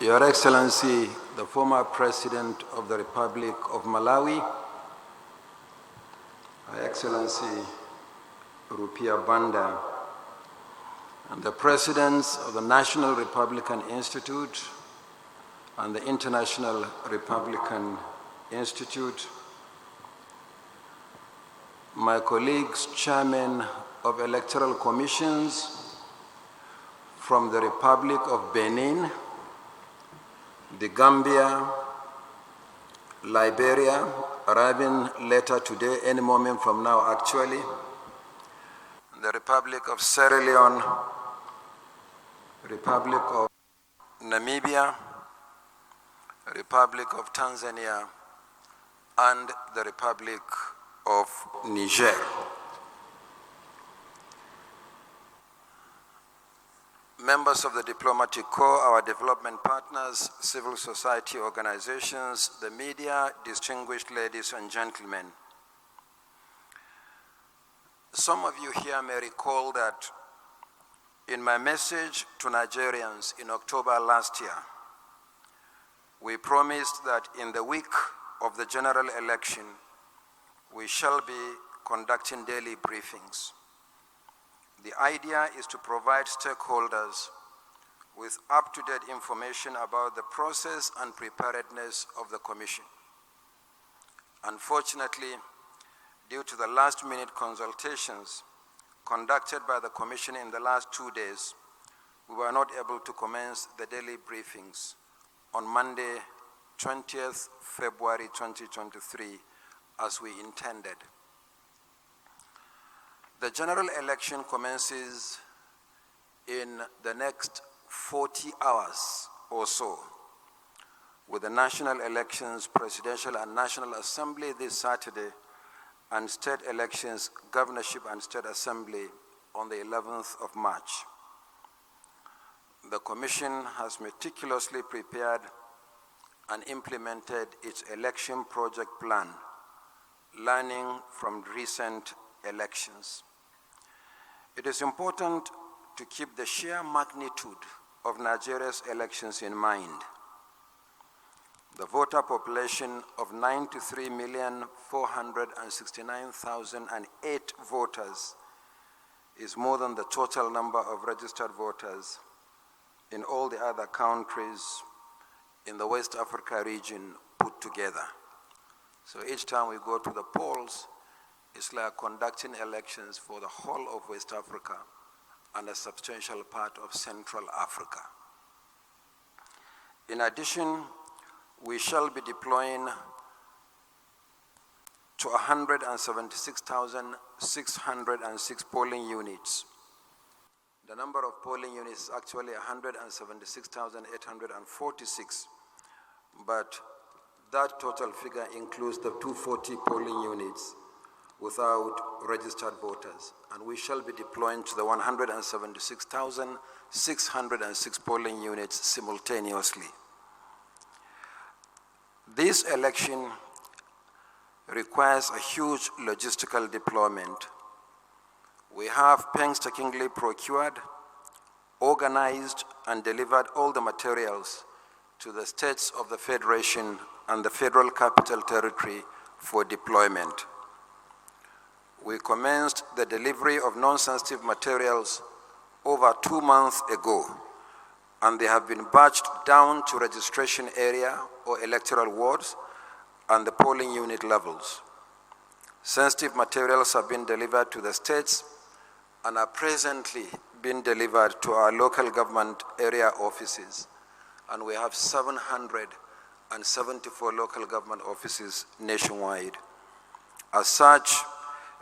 Your Excellency, the former President of the Republic of Malawi, Her Excellency Rupia Banda, and the Presidents of the National Republican Institute and the International Republican Institute, my colleagues, chairmen of electoral commissions from the Republic of Benin, the Gambia, Liberia, arriving later today, any moment from now actually, the Republic of Sierra Leone, Republic of Namibia, Republic of Tanzania, and the Republic of Niger. Members of the Diplomatic Corps, our development partners, civil society organizations, the media, distinguished ladies and gentlemen. Some of you here may recall that in my message to Nigerians in October last year, we promised that in the week of the general election, we shall be conducting daily briefings. The idea is to provide stakeholders with up-to-date information about the process and preparedness of the Commission. Unfortunately, due to the last-minute consultations conducted by the Commission in the last 2 days, we were not able to commence the daily briefings on Monday, 20th February 2023, as we intended. The general election commences in the next 40 hours or so, with the national elections, presidential and national assembly this Saturday, and state elections, governorship and state assembly on the 11th of March. The Commission has meticulously prepared and implemented its election project plan, learning from recent elections. It is important to keep the sheer magnitude of Nigeria's elections in mind. The voter population of 93,469,008 voters is more than the total number of registered voters in all the other countries in the West Africa region put together. So each time we go to the polls, it's like conducting elections for the whole of West Africa and a substantial part of Central Africa. In addition, we shall be deploying to 176,606 polling units. The number of polling units is actually 176,846, but that total figure includes the 240 polling units without registered voters, and we shall be deploying to the 176,606 polling units simultaneously. This election requires a huge logistical deployment. We have painstakingly procured, organized, and delivered all the materials to the states of the Federation and the Federal Capital Territory for deployment. We commenced the delivery of non-sensitive materials over 2 months ago, and they have been batched down to registration area or electoral wards and the polling unit levels. Sensitive materials have been delivered to the states and are presently being delivered to our local government area offices, and we have 774 local government offices nationwide. As such,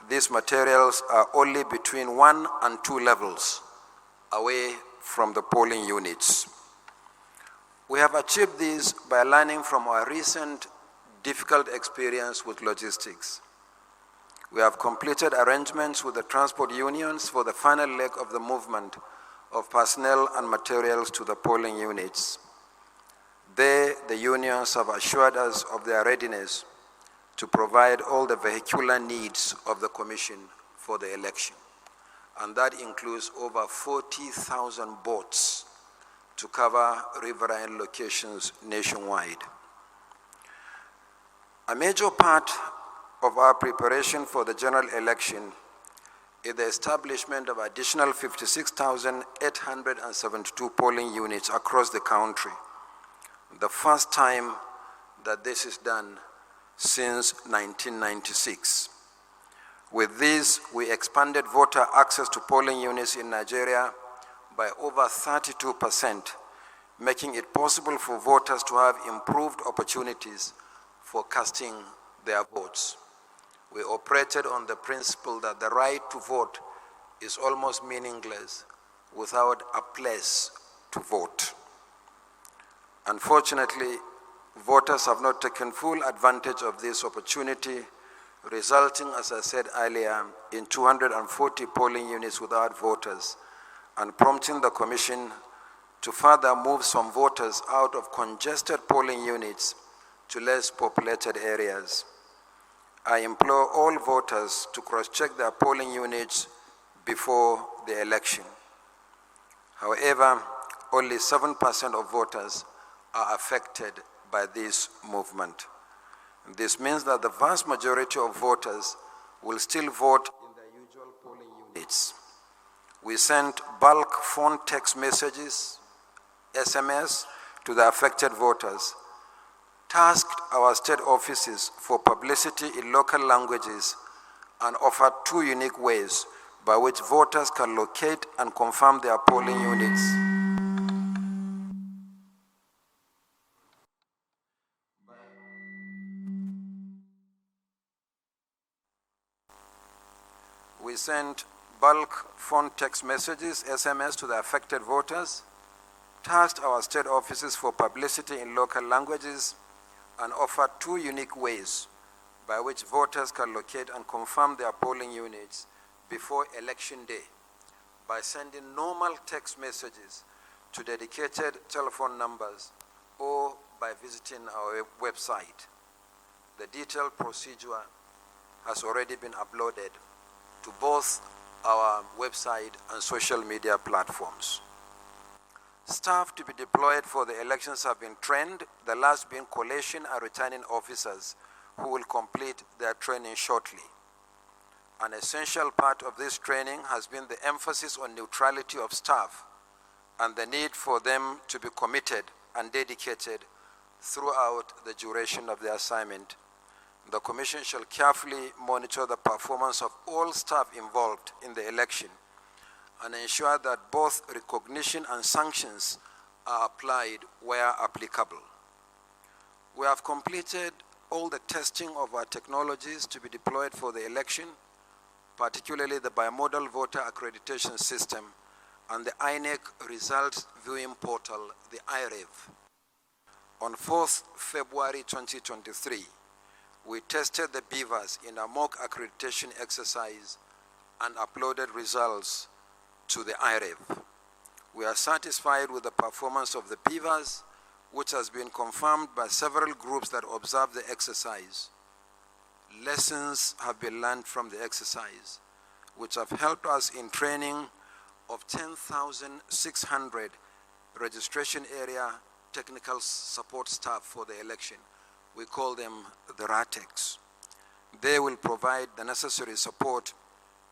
these materials are only between 1 and 2 levels away from the polling units. We have achieved this by learning from our recent difficult experience with logistics. We have completed arrangements with the transport unions for the final leg of the movement of personnel and materials to the polling units. The unions have assured us of their readiness to provide all the vehicular needs of the Commission for the election. And that includes over 40,000 boats to cover riverine locations nationwide. A major part of our preparation for the general election is the establishment of additional 56,872 polling units across the country, the first time that this is done since 1996. With this, we expanded voter access to polling units in Nigeria by over 32%, making it possible for voters to have improved opportunities for casting their votes. We operated on the principle that the right to vote is almost meaningless without a place to vote. Unfortunately, voters have not taken full advantage of this opportunity, resulting, as I said earlier, in 240 polling units without voters, and prompting the Commission to further move some voters out of congested polling units to less populated areas. I implore all voters to cross-check their polling units before the election. However, only 7% of voters are affected by this movement. This means that the vast majority of voters will still vote in their usual polling units. We sent bulk phone text messages, SMS, to the affected voters, tasked our state offices for publicity in local languages, and offered 2 unique ways by which voters can locate and confirm their polling units. We sent bulk phone text messages, SMS, to the affected voters, tasked our state offices for publicity in local languages, and offered 2 unique ways by which voters can locate and confirm their polling units before Election Day by sending normal text messages to dedicated telephone numbers or by visiting our website. The detailed procedure has already been uploaded to both our website and social media platforms. Staff to be deployed for the elections have been trained, the last being collation and returning officers who will complete their training shortly. An essential part of this training has been the emphasis on neutrality of staff and the need for them to be committed and dedicated throughout the duration of the assignment. The Commission shall carefully monitor the performance of all staff involved in the election and ensure that both recognition and sanctions are applied where applicable. We have completed all the testing of our technologies to be deployed for the election, particularly the bimodal voter accreditation system and the INEC results viewing portal, the IREV. On 4th February 2023, we tested the beavers in a mock accreditation exercise and uploaded results to the IREV. We are satisfied with the performance of the beavers, which has been confirmed by several groups that observed the exercise. Lessons have been learned from the exercise, which have helped us in training of 10,600 registration area technical support staff for the election. We call them the RATEX. They will provide the necessary support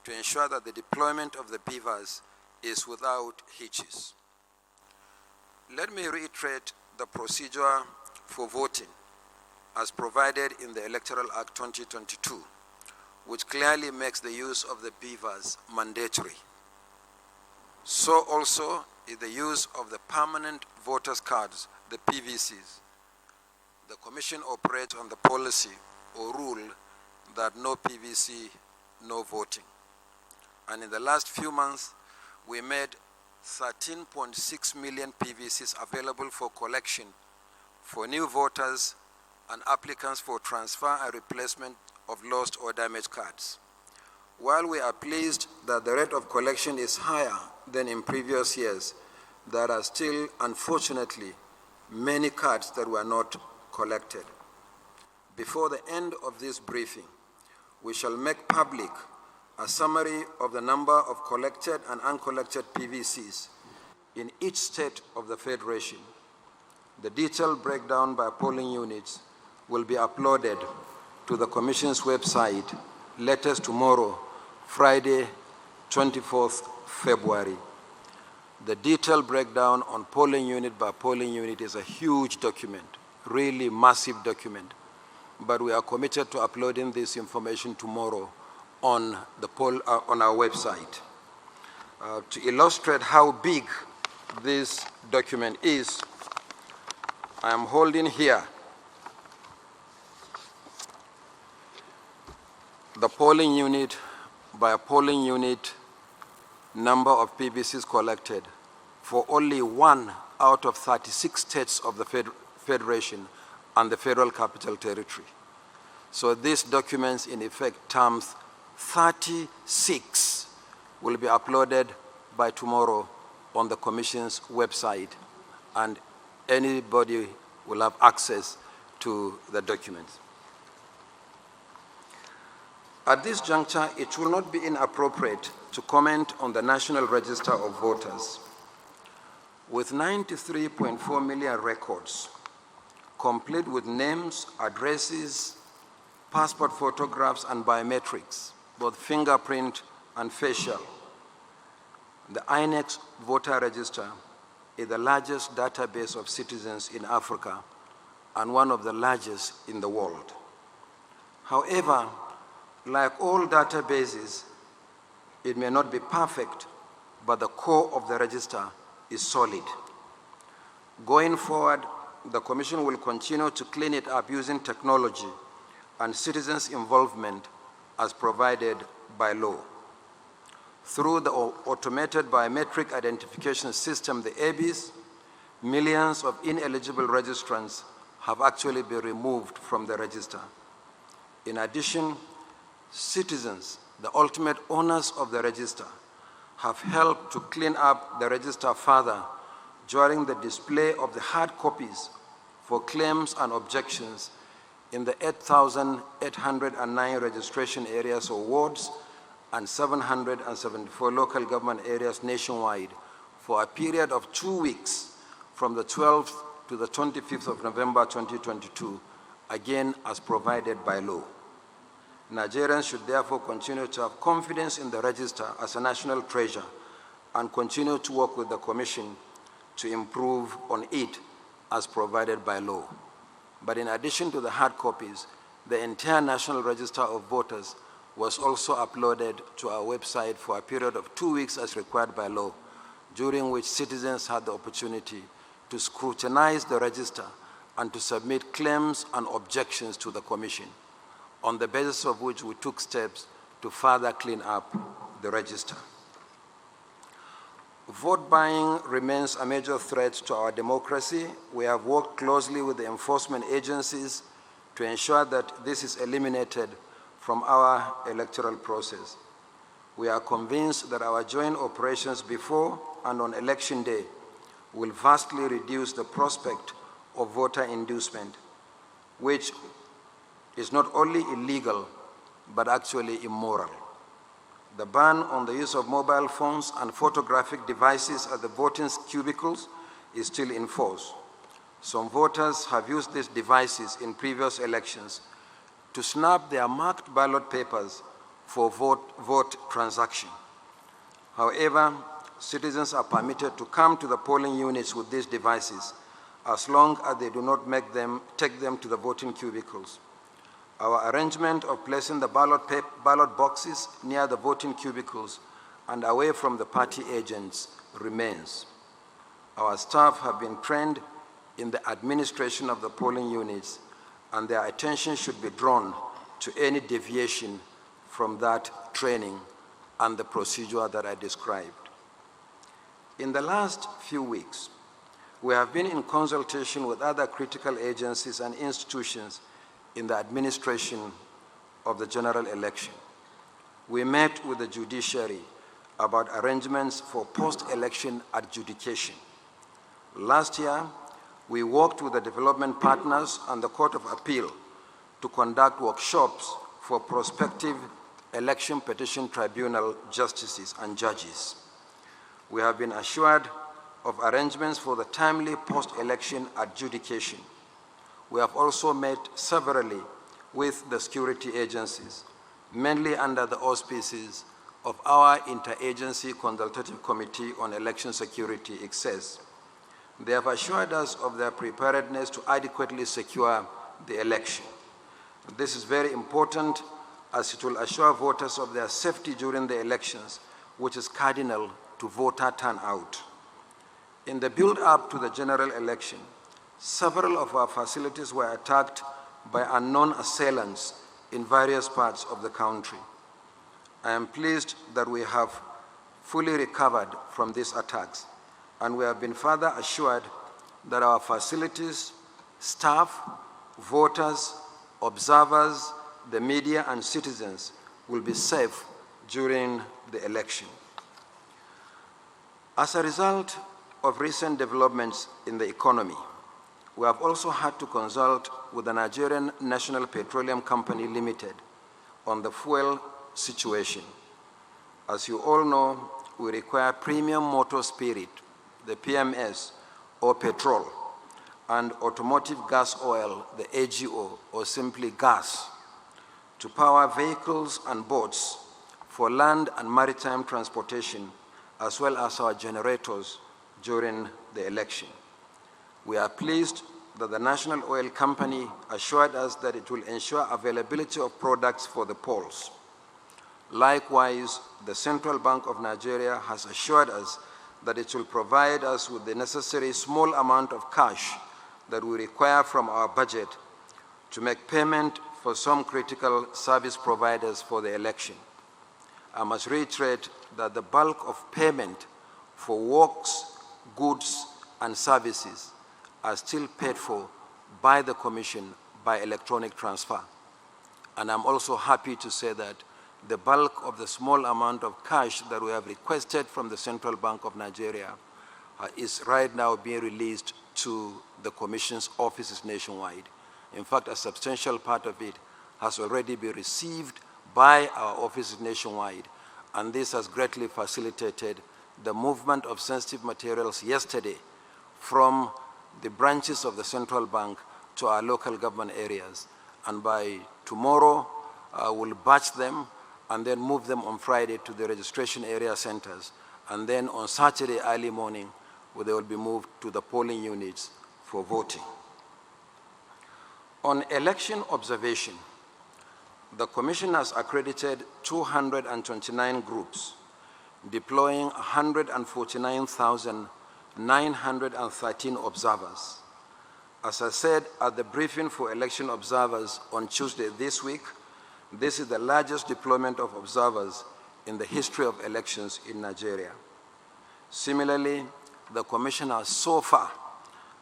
to ensure that the deployment of the beavers is without hitches. Let me reiterate the procedure for voting as provided in the Electoral Act 2022, which clearly makes the use of the beavers mandatory. So also is the use of the permanent voters' cards, the PVCs. The Commission operates on the policy or rule that no PVC, no voting. And in the last few months, we made 13.6 million PVCs available for collection for new voters and applicants for transfer and replacement of lost or damaged cards. While we are pleased that the rate of collection is higher than in previous years, there are still, unfortunately, many cards that were not collected. Before the end of this briefing, we shall make public a summary of the number of collected and uncollected PVCs in each state of the Federation. The detailed breakdown by polling units will be uploaded to the Commission's website latest tomorrow, Friday, 24th February. The detailed breakdown on polling unit by polling unit is a huge document, really massive document. But we are committed to uploading this information tomorrow on our website. To illustrate how big this document is, I am holding here the polling unit by polling unit number of PVCs collected for only 1 out of 36 states of the Federation and the Federal Capital Territory. So these documents, in effect, terms 36 will be uploaded by tomorrow on the Commission's website, and anybody will have access to the documents. At this juncture, it will not be inappropriate to comment on the National Register of Voters. With 93.4 million records, complete with names, addresses, passport photographs, and biometrics, both fingerprint and facial, the INEC voter register is the largest database of citizens in Africa and one of the largest in the world. However, like all databases, it may not be perfect, but the core of the register is solid. Going forward, the Commission will continue to clean it up using technology and citizens' involvement as provided by law. Through the automated biometric identification system, the ABIS, millions of ineligible registrants have actually been removed from the register. In addition, citizens, the ultimate owners of the register, have helped to clean up the register further during the display of the hard copies for claims and objections in the 8,809 registration areas or wards and 774 local government areas nationwide for a period of 2 weeks from the 12th to the 25th of November 2022, again as provided by law. Nigerians should therefore continue to have confidence in the register as a national treasure and continue to work with the Commission to improve on it as provided by law. But in addition to the hard copies, the entire National Register of Voters was also uploaded to our website for a period of 2 weeks as required by law, during which citizens had the opportunity to scrutinize the register and to submit claims and objections to the Commission, on the basis of which we took steps to further clean up the register. Vote buying remains a major threat to our democracy. We have worked closely with the enforcement agencies to ensure that this is eliminated from our electoral process. We are convinced that our joint operations before and on election day will vastly reduce the prospect of voter inducement, which is not only illegal, but actually immoral. The ban on the use of mobile phones and photographic devices at the voting cubicles is still in force. Some voters have used these devices in previous elections to snap their marked ballot papers for vote transaction. However, citizens are permitted to come to the polling units with these devices as long as they do not take them to the voting cubicles. Our arrangement of placing the ballot boxes near the voting cubicles and away from the party agents remains. Our staff have been trained in the administration of the polling units, and their attention should be drawn to any deviation from that training and the procedure that I described. In the last few weeks, we have been in consultation with other critical agencies and institutions in the administration of the general election. We met with the judiciary about arrangements for post-election adjudication. Last year, we worked with the development partners and the Court of Appeal to conduct workshops for prospective election petition tribunal justices and judges. We have been assured of arrangements for the timely post-election adjudication. We have also met severally with the security agencies, mainly under the auspices of our Interagency Consultative Committee on Election Security, ICSES. They have assured us of their preparedness to adequately secure the election. This is very important as it will assure voters of their safety during the elections, which is cardinal to voter turnout. In the build-up to the general election, several of our facilities were attacked by unknown assailants in various parts of the country. I am pleased that we have fully recovered from these attacks, and we have been further assured that our facilities, staff, voters, observers, the media, and citizens will be safe during the election. As a result of recent developments in the economy, we have also had to consult with the Nigerian National Petroleum Company Limited on the fuel situation. As you all know, we require premium motor spirit, the PMS, or petrol, and automotive gas oil, the AGO, or simply gas, to power vehicles and boats for land and maritime transportation, as well as our generators during the election. We are pleased that the National Oil Company assured us that it will ensure availability of products for the polls. Likewise, the Central Bank of Nigeria has assured us that it will provide us with the necessary small amount of cash that we require from our budget to make payment for some critical service providers for the election. I must reiterate that the bulk of payment for works, goods, and services are still paid for by the Commission by electronic transfer. And I'm also happy to say that the bulk of the small amount of cash that we have requested from the Central Bank of Nigeria is right now being released to the Commission's offices nationwide. In fact, a substantial part of it has already been received by our offices nationwide, and this has greatly facilitated the movement of sensitive materials yesterday from the branches of the Central Bank to our local government areas. And by tomorrow, we'll batch them and then move them on Friday to the registration area centers. And then on Saturday early morning, they will be moved to the polling units for voting. On election observation, the Commission has accredited 229 groups, deploying 149,913 observers. As I said at the briefing for election observers on Tuesday this week, this is the largest deployment of observers in the history of elections in Nigeria. Similarly, the Commission has so far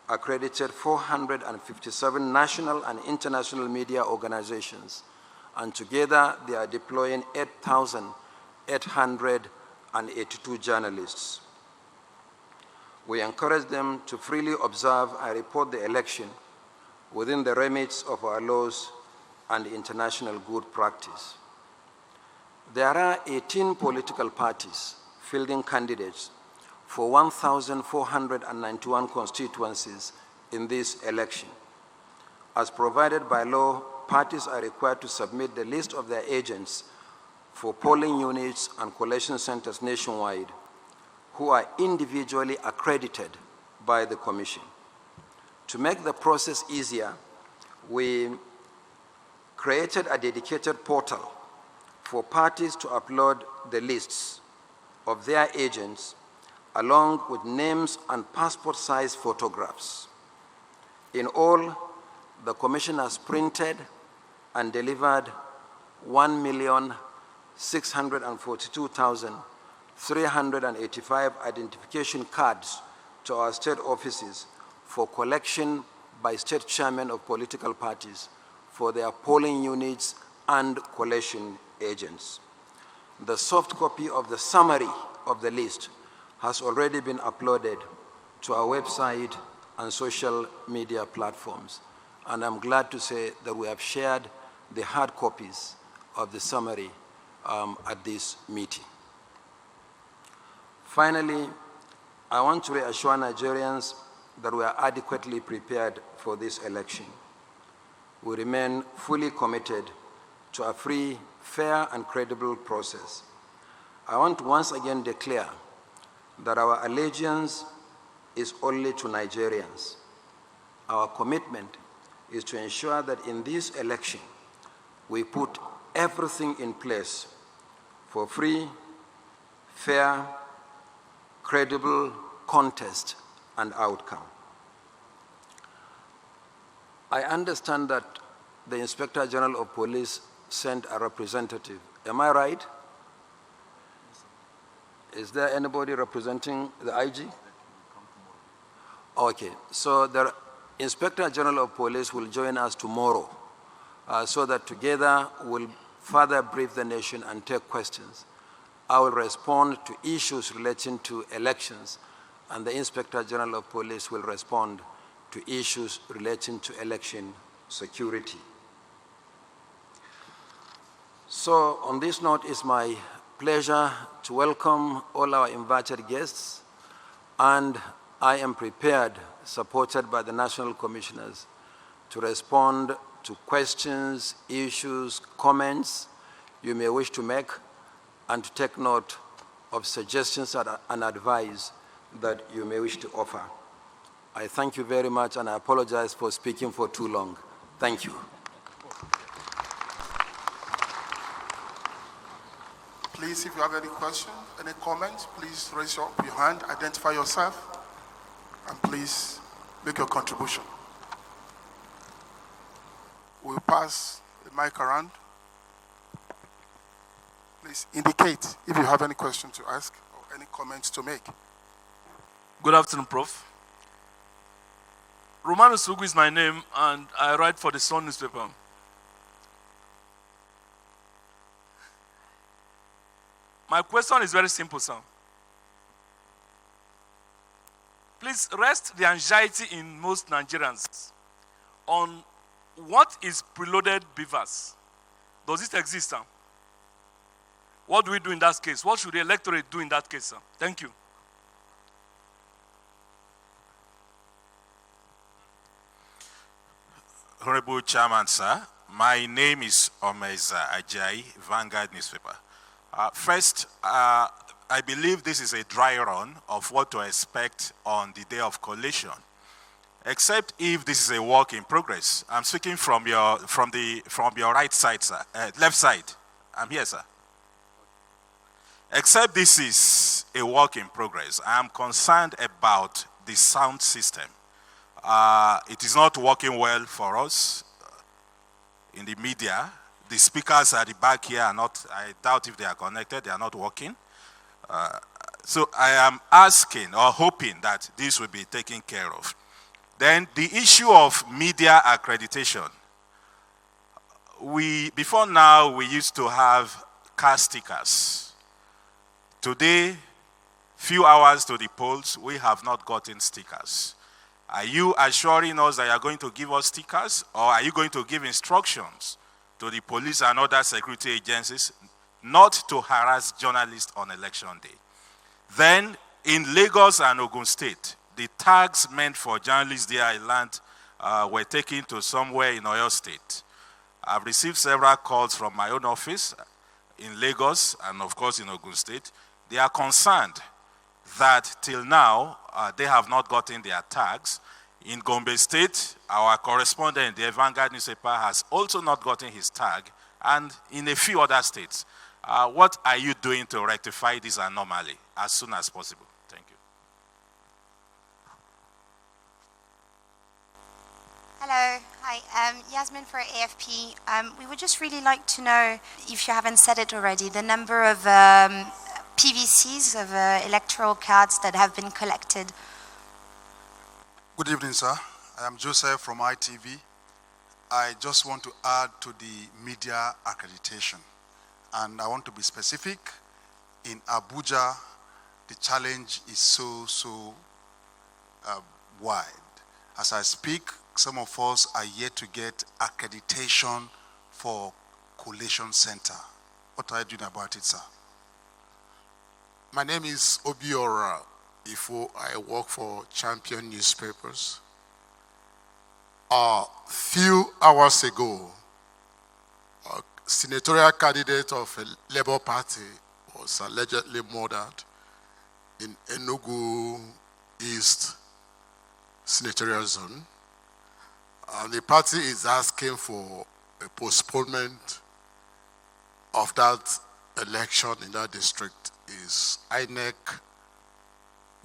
accredited 457 national and international media organizations, and together they are deploying 8,882 journalists. We encourage them to freely observe and report the election within the remits of our laws and international good practice. There are 18 political parties fielding candidates for 1,491 constituencies in this election. As provided by law, parties are required to submit the list of their agents for polling units and collation centers nationwide who are individually accredited by the Commission. To make the process easier, we created a dedicated portal for parties to upload the lists of their agents along with names and passport-sized photographs. In all, the Commission has printed and delivered 1,642,385 identification cards to our state offices for collection by state chairmen of political parties for their polling units and collation agents. The soft copy of the summary of the list has already been uploaded to our website and social media platforms. And I'm glad to say that we have shared the hard copies of the summary at this meeting. Finally, I want to reassure Nigerians that we are adequately prepared for this election. We remain fully committed to a free, fair, and credible process. I want to once again declare that our allegiance is only to Nigerians. Our commitment is to ensure that in this election, we put everything in place for free, fair, credible contest and outcome. I understand that the Inspector General of Police sent a representative. Am I right? Is there anybody representing the IG? Okay, so the Inspector General of Police will join us tomorrow so that together we'll further brief the nation and take questions. I will respond to issues relating to elections, and the Inspector General of Police will respond to issues relating to election security. So on this note, it's my pleasure to welcome all our invited guests, and I am prepared, supported by the national commissioners, to respond to questions, issues, comments you may wish to make, and to take note of suggestions and advice that you may wish to offer. I thank you very much, and I apologize for speaking for too long. Thank you. Please, if you have any questions, any comments, please raise your hand, identify yourself, and please make your contribution. We'll pass the mic around. Please indicate if you have any questions to ask or any comments to make. Good afternoon, Prof. Romano Sugu is my name, and I write for the Sun newspaper. My question is very simple, sir. Please rest the anxiety in most Nigerians on what is preloaded beavers. Does it exist, sir? What do we do in that case? What should the electorate do in that case, sir? Thank you. Honorable Chairman, sir, my name is Omeza Ajayi, Vanguard newspaper. First, I believe this is a dry run of what to expect on the day of collation, except if this is a work in progress. I'm speaking from your right side, sir, left side. I'm here, sir. Except this is a work in progress, I am concerned about the sound system. It is not working well for us in the media. The speakers at the back here are not, I doubt if they are connected, they are not working. So I am asking or hoping that this will be taken care of. Then the issue of media accreditation. Before now, we used to have car stickers. Today, few hours to the polls, we have not gotten stickers. Are you assuring us that you are going to give us stickers, or are you going to give instructions to the police and other security agencies not to harass journalists on election day? Then, in Lagos and Ogun State, the tags meant for journalists there I learned were taken to somewhere in Oyo State. I've received several calls from my own office in Lagos and, of course, in Ogun State. They are concerned that till now, they have not gotten their tags. In Gombe State, our correspondent, the Vanguard newspaper, has also not gotten his tag, and in a few other states. What are you doing to rectify this anomaly as soon as possible? Thank you. Hello, hi, Yasmin for AFP. We would just really like to know, if you haven't said it already, the number of PVCs, of electoral cards that have been collected. Good evening, sir. I am Joseph from ITV. I just want to add to the media accreditation. And I want to be specific. In Abuja, the challenge is so wide. As I speak, some of us are yet to get accreditation for collation center. What are you doing about it, sir? My name is Obiora before I work for Champion Newspapers. A few hours ago, a senatorial candidate of a Labour Party was allegedly murdered in Enugu East senatorial zone. And the party is asking for a postponement of that election in that district. Is INEC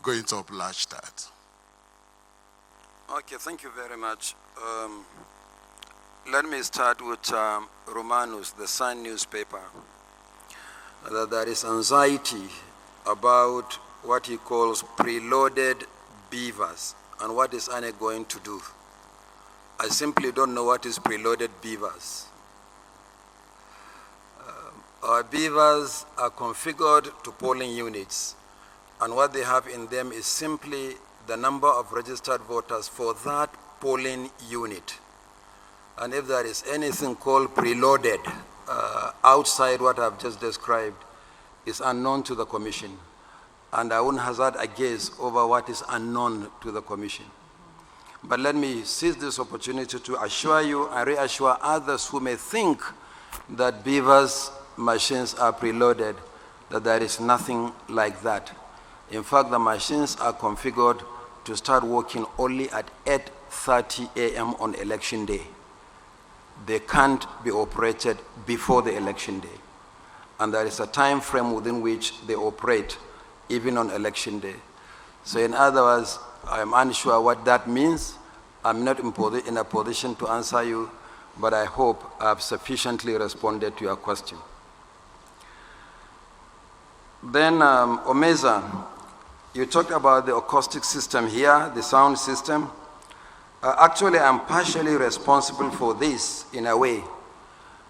going to oblige that? Okay, thank you very much. Let me start with Romanus, the Sun newspaper, that there is anxiety about what he calls preloaded beavers and what is INEC going to do. I simply don't know what is preloaded beavers. Our beavers are configured to polling units, and what they have in them is simply the number of registered voters for that polling unit. And if there is anything called preloaded outside what I've just described, it's unknown to the Commission. And I won't hazard a guess over what is unknown to the Commission. But let me seize this opportunity to assure you and reassure others who may think that beavers' machines are preloaded, that there is nothing like that. In fact, the machines are configured to start working only at 8:30 a.m. on election day. They can't be operated before the election day. And there is a time frame within which they operate, even on election day. So in other words, I'm unsure what that means. I'm not in a position to answer you, but I hope I've sufficiently responded to your question. Then, Omeza, you talked about the acoustic system here, the sound system. Actually, I'm partially responsible for this in a way,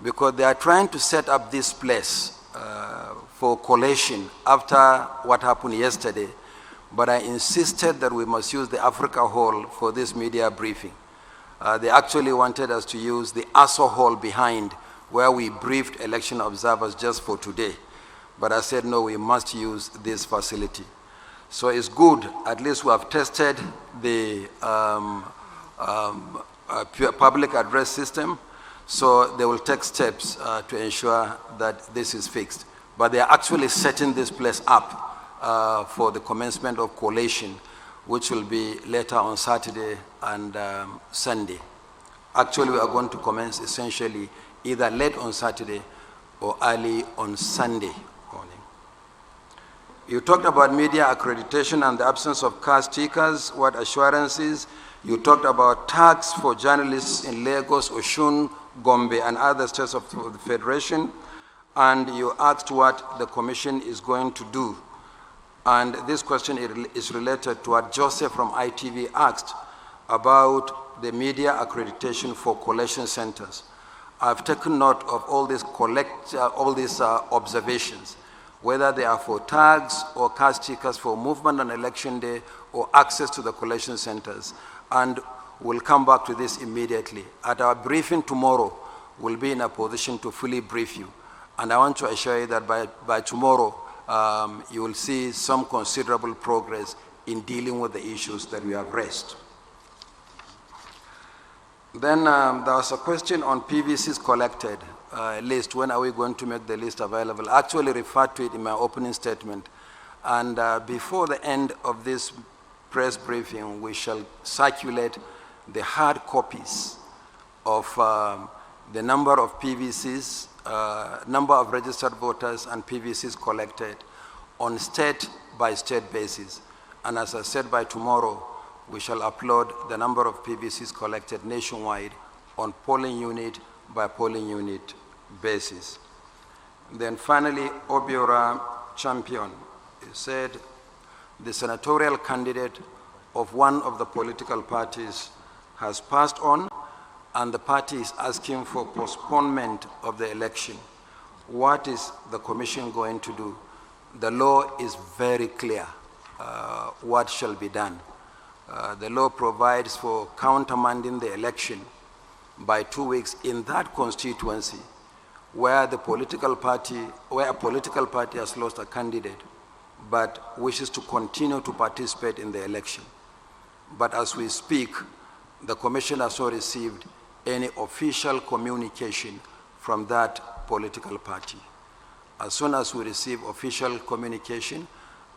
because they are trying to set up this place for collation after what happened yesterday. But I insisted that we must use the Africa Hall for this media briefing. They actually wanted us to use the ASO Hall behind, where we briefed election observers just for today. But I said, no, we must use this facility. So it's good, at least we have tested the public address system, so they will take steps to ensure that this is fixed. But they are actually setting this place up for the commencement of collation, which will be later on Saturday and Sunday. Actually, we are going to commence essentially either late on Saturday or early on Sunday morning. You talked about media accreditation and the absence of car stickers, what assurances. You talked about tax for journalists in Lagos, Osun, Gombe, and other states of the Federation. And you asked what the Commission is going to do. And this question is related to what Joseph from ITV asked about the media accreditation for collection centers. I've taken note of all these observations, whether they are for tags or car stickers for movement on election day or access to the collection centers. And we'll come back to this immediately. At our briefing tomorrow, we'll be in a position to fully brief you. And I want to assure you that by tomorrow, you will see some considerable progress in dealing with the issues that we have raised. Then there was a question on PVCs collected list. When are we going to make the list available? I actually referred to it in my opening statement. And before the end of this press briefing, we shall circulate the hard copies of the number of PVCs, number of registered voters and PVCs collected on state-by-state basis. And as I said, by tomorrow, we shall upload the number of PVCs collected nationwide on polling unit by polling unit basis. Then finally, Obiora Champion said the senatorial candidate of one of the political parties has passed on, and the party is asking for postponement of the election. What is the Commission going to do? The law is very clear what shall be done. The law provides for countermanding the election by 2 weeks in that constituency where a political party has lost a candidate but wishes to continue to participate in the election. But as we speak, the Commission has not received any official communication from that political party. As soon as we receive official communication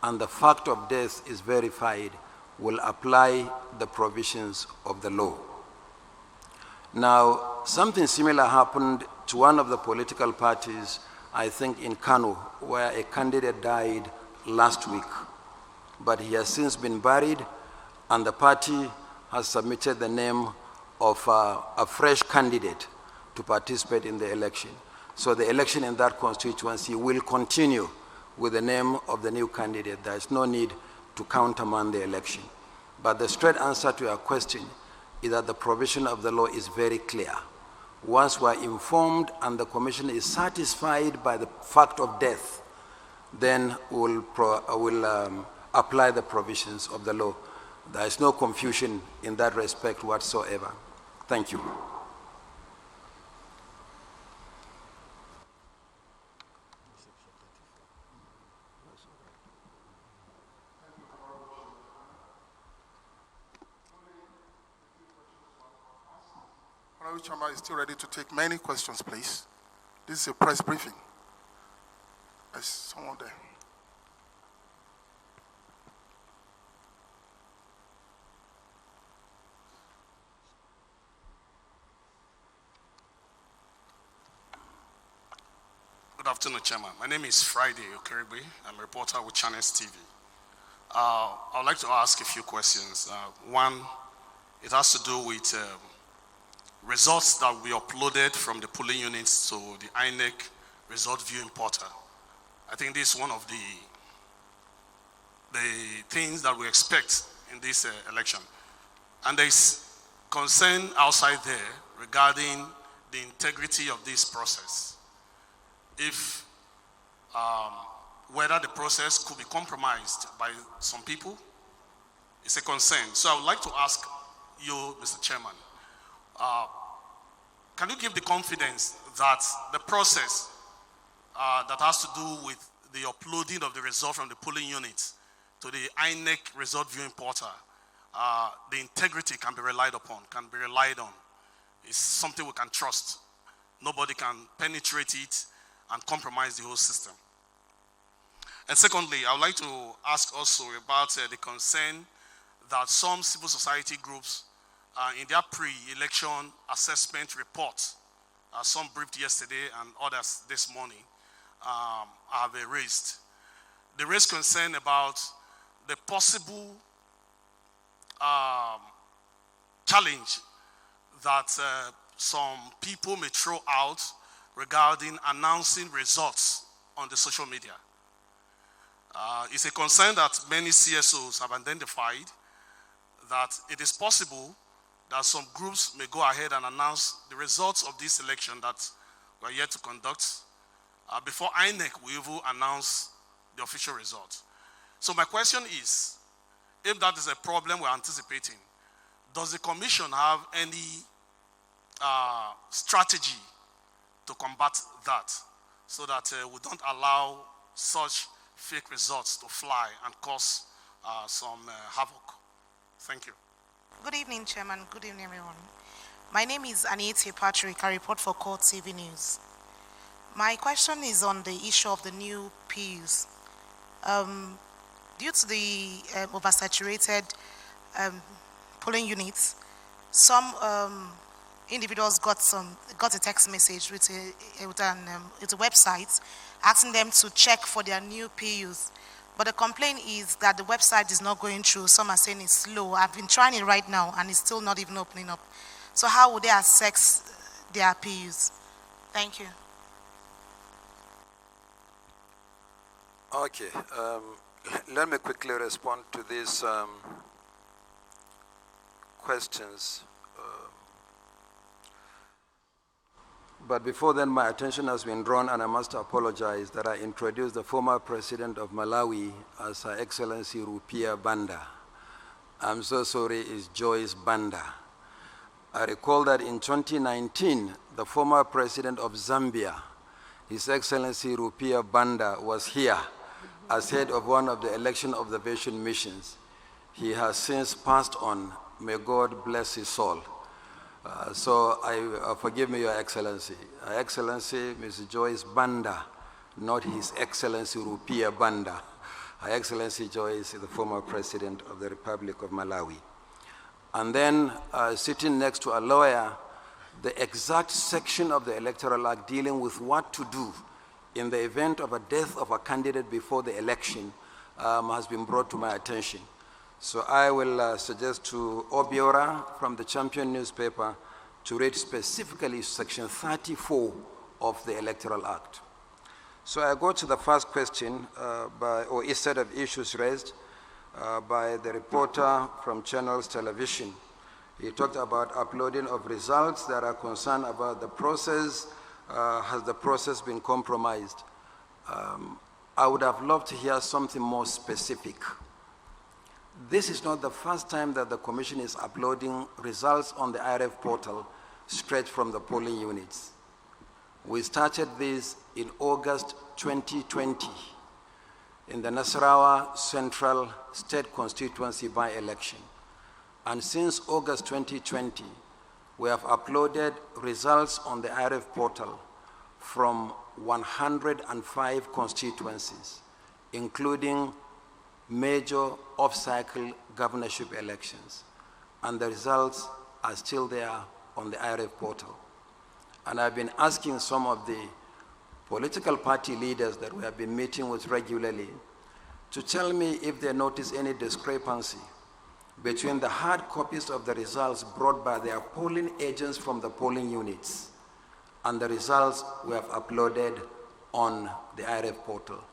and the fact of death is verified, we'll apply the provisions of the law. Now, something similar happened to one of the political parties, I think in Kano, where a candidate died last week. But he has since been buried, and the party has submitted the name of a fresh candidate to participate in the election. So the election in that constituency will continue with the name of the new candidate. There is no need to countermand the election. But the straight answer to your question is that the provision of the law is very clear. Once we are informed and the Commission is satisfied by the fact of death, then we'll apply the provisions of the law. There is no confusion in that respect whatsoever. Thank you. Honorable Chamber is still ready to take many questions, please. This is a press briefing. There's someone there. Good afternoon, Chairman. My name is Friday Okerigbe. I'm a reporter with Channels TV. I would like to ask a few questions. One, it has to do with results that we uploaded from the polling units to the INEC result viewing portal. I think this is one of the things that we expect in this election. And there is concern outside there regarding the integrity of this process. If whether the process could be compromised by some people, it's a concern. So I would like to ask you, Mr. Chairman, can you give the confidence that the process that has to do with the uploading of the result from the polling units to the INEC result viewing portal, the integrity can be relied upon, can be relied on? It's something we can trust. Nobody can penetrate it and compromise the whole system. And secondly, I would like to ask also about the concern that some civil society groups in their pre-election assessment report, some briefed yesterday and others this morning, have raised. They raised concern about the possible challenge that some people may throw out regarding announcing results on the social media. It's a concern that many CSOs have identified, that it is possible that some groups may go ahead and announce the results of this election that we're yet to conduct before INEC will even announce the official result. So my question is, if that is a problem we're anticipating, does the Commission have any strategy to combat that, so that we don't allow such fake results to fly and cause some havoc? Thank you. Good evening, Chairman. Good evening, everyone. My name is Anita Patrick. I report for Court TV News. My question is on the issue of the new PUs. Due to the oversaturated polling units, some individuals got a text message with a website asking them to check for their new PUs. But the complaint is that the website is not going through. Some are saying it's slow. I've been trying it right now and it's still not even opening up. So how would they access their PUs? Thank you. Okay, let me quickly respond to these questions. But before then, my attention has been drawn, and I must apologize that I introduced the former president of Malawi as Her Excellency Rupia Banda. I'm so sorry, it's Joyce Banda. I recall that in 2019, the former president of Zambia, His Excellency Rupia Banda, was here, as head of one of the election observation missions. He has since passed on. May God bless his soul. Forgive me, Your Excellency. Her Excellency, Ms. Joyce Banda, not His Excellency Rupiah Banda. Her Excellency Joyce is the former President of the Republic of Malawi. And then sitting next to a lawyer, the exact section of the Electoral Act dealing with what to do in the event of a death of a candidate before the election has been brought to my attention. So I will suggest to Obiora from the Champion newspaper to read specifically section 34 of the Electoral Act. So I go to the first question or a set of issues raised by the reporter from Channels Television. He talked about uploading of results that are concerned about the process. Has the process been compromised? I would have loved to hear something more specific. This is not the first time that the Commission is uploading results on the IRF portal straight from the polling units. We started this in August 2020 in the Nasarawa Central State Constituency by-election. And since August 2020, we have uploaded results on the IRF portal from 105 constituencies, including major off-cycle governorship elections. And the results are still there on the IRF portal. And I've been asking some of the political party leaders that we have been meeting with regularly to tell me if they notice any discrepancy between the hard copies of the results brought by their polling agents from the polling units and the results we have uploaded on the IRF portal.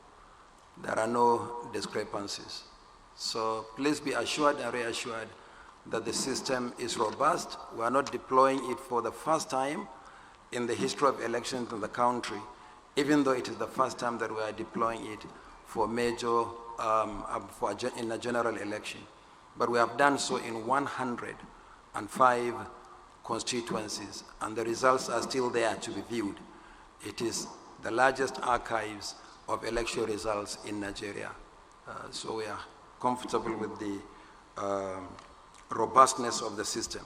There are no discrepancies. So please be assured and reassured that the system is robust. We are not deploying it for the first time in the history of elections in the country, even though it is the first time that we are deploying it for major, in a general election. But we have done so in 105 constituencies, and the results are still there to be viewed. It is the largest archives of election results in Nigeria. So we are comfortable with the robustness of the system.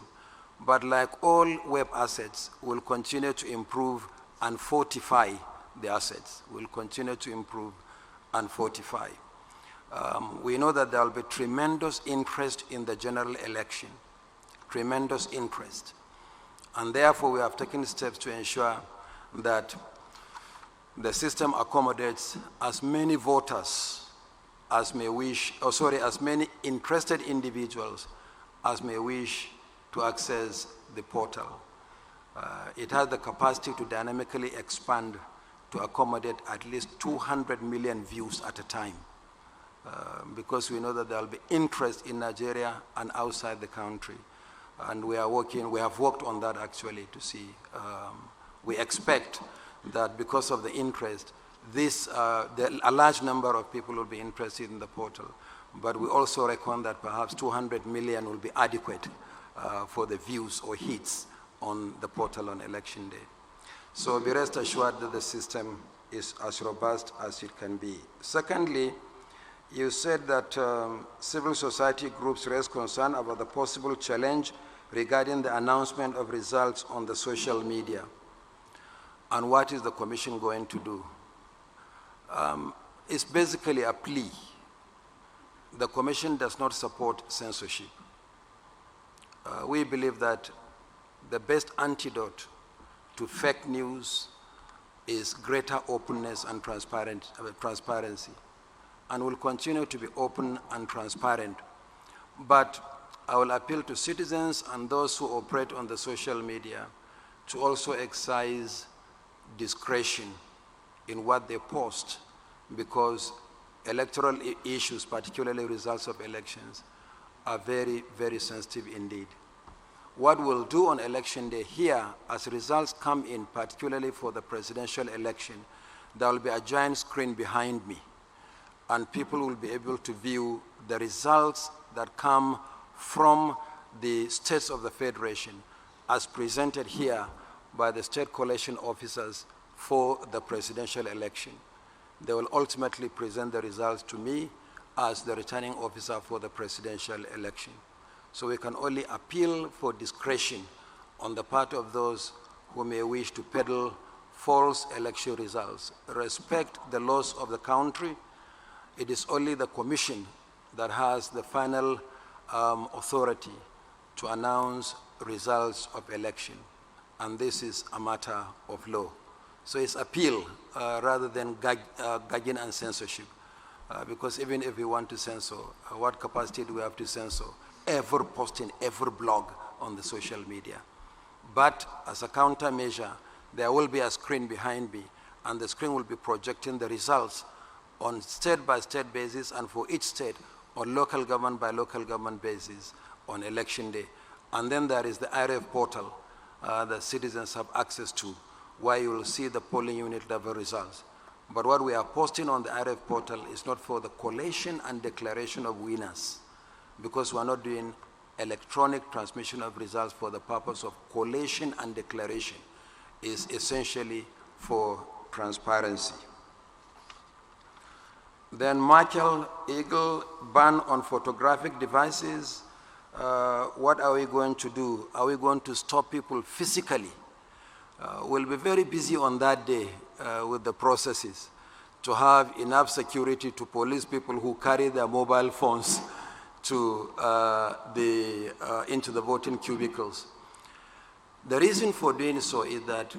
But like all web assets, we'll continue to improve and fortify the assets. We'll continue to improve and fortify. We know that there will be tremendous interest in the general election, tremendous interest. And therefore, we have taken steps to ensure that the system accommodates as many voters as may wish, as many interested individuals as may wish to access the portal. It has the capacity to dynamically expand to accommodate at least 200 million views at a time, because we know that there will be interest in Nigeria and outside the country. And we have worked on that actually to see. We expect that because of the interest, a large number of people will be interested in the portal. But we also reckon that perhaps 200 million will be adequate for the views or hits on the portal on election day. So be rest assured that the system is as robust as it can be. Secondly, you said that civil society groups raise concern about the possible challenge regarding the announcement of results on the social media. And what is the Commission going to do? It's basically a plea. The Commission does not support censorship. We believe that the best antidote to fake news is greater openness and transparency, and will continue to be open and transparent. But I will appeal to citizens and those who operate on the social media to also exercise discretion in what they post, because electoral issues, particularly results of elections, are very, very sensitive indeed. What we'll do on election day here, as results come in, particularly for the presidential election, there will be a giant screen behind me, and people will be able to view the results that come from the states of the Federation as presented here by the state collation officers for the presidential election. they will ultimately present the results to me as the returning officer for the presidential election. So we can only appeal for discretion on the part of those who may wish to peddle false election results. Respect the laws of the country. It is only the commission that has the final authority to announce results of election, and this is a matter of law. So it's appeal rather than gagging and censorship, because even if we want to censor, what capacity do we have to censor? Every posting, every blog on the social media. But as a countermeasure, there will be a screen behind me, and the screen will be projecting the results on state-by-state basis, and for each state on local government by local government basis on election day. And then there is the IRF portal that citizens have access to, where you will see the polling unit level results. But what we are posting on the IRF portal is not for the collation and declaration of winners, because we are not doing electronic transmission of results for the purpose of collation and declaration. Is essentially for transparency. Then Michael Eagle, ban on photographic devices. What are we going to do? Are we going to stop people physically? We'll be very busy on that day with the processes to have enough security to police people who carry their mobile phones to into the voting cubicles. The reason for doing so is that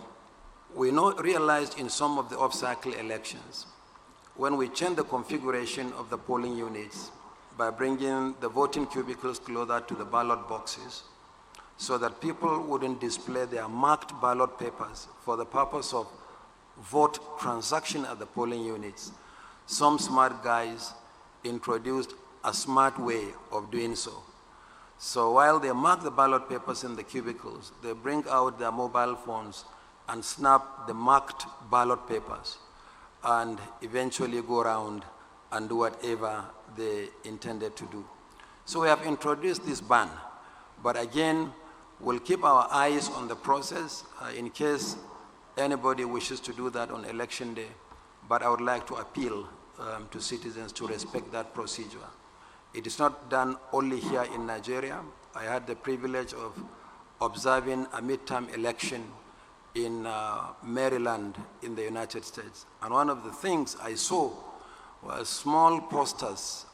we realized in some of the off-cycle elections, when we changed the configuration of the polling units by bringing the voting cubicles closer to the ballot boxes so that people wouldn't display their marked ballot papers for the purpose of vote transaction at the polling units, some smart guys introduced a smart way of doing so. So while they mark the ballot papers in the cubicles, they bring out their mobile phones and snap the marked ballot papers and eventually go around and do whatever they intended to do. So we have introduced this ban, but again, we'll keep our eyes on the process in case anybody wishes to do that on election day, but I would like to appeal to citizens to respect that procedure. It is not done only here in Nigeria. I had the privilege of observing a midterm election in Maryland in the United States. And one of the things I saw was small posters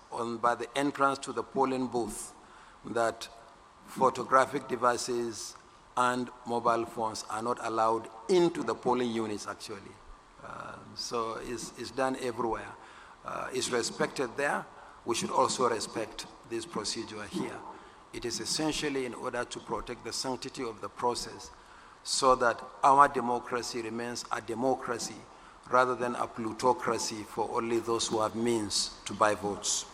by the entrance to the polling booth that photographic devices and mobile phones are not allowed into the polling units actually. So it's done everywhere. It's respected there. We should also respect this procedure here. It is essentially in order to protect the sanctity of the process so that our democracy remains a democracy rather than a plutocracy for only those who have means to buy votes.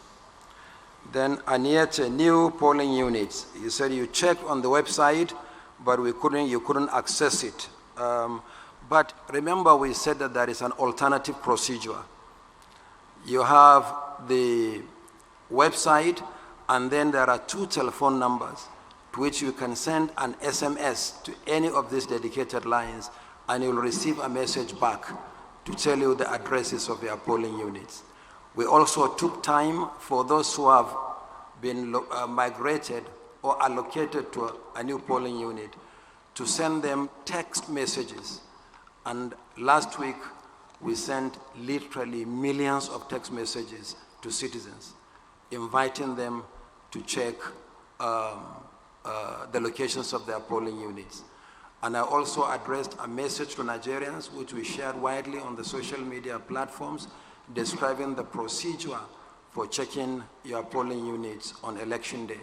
Then Aniete, new polling units. You said you checked on the website, but you couldn't access it. But remember we said that there is an alternative procedure. You have the website, and then there are 2 telephone numbers to which you can send an SMS to any of these dedicated lines, and you'll receive a message back to tell you the addresses of your polling units. We also took time for those who have been migrated or allocated to a new polling unit to send them text messages. And last week, we sent literally millions of text messages to citizens, inviting them to check the locations of their polling units. And I also addressed a message to Nigerians, which we shared widely on the social media platforms, describing the procedure for checking your polling units on election day.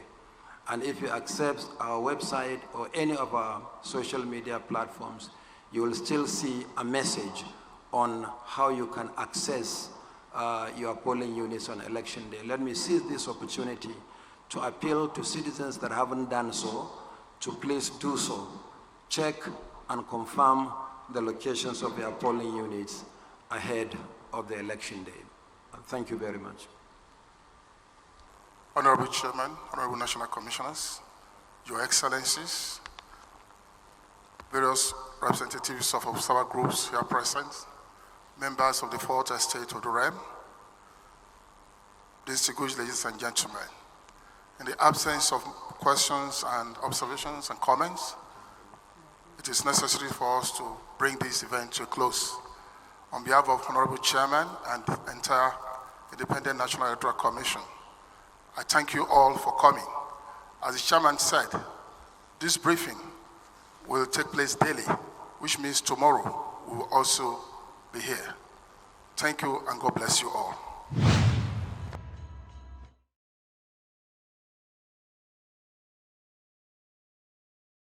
And if you access our website or any of our social media platforms, you will still see a message on how you can access your polling units on election day. Let me seize this opportunity to appeal to citizens that haven't done so to please do so. Check and confirm the locations of your polling units ahead of the election day. Thank you very much. Honorable Chairman, Honorable National Commissioners, Your Excellencies, various representatives of observer groups here present, members of the Fourth Estate of the Realm, distinguished ladies and gentlemen, in the absence of questions and observations and comments, it is necessary for us to bring this event to a close. On behalf of Honorable Chairman and the entire Independent National Electoral Commission, I thank you all for coming. As the Chairman said, this briefing will take place daily, which means tomorrow we will also be here. Thank you and God bless you all.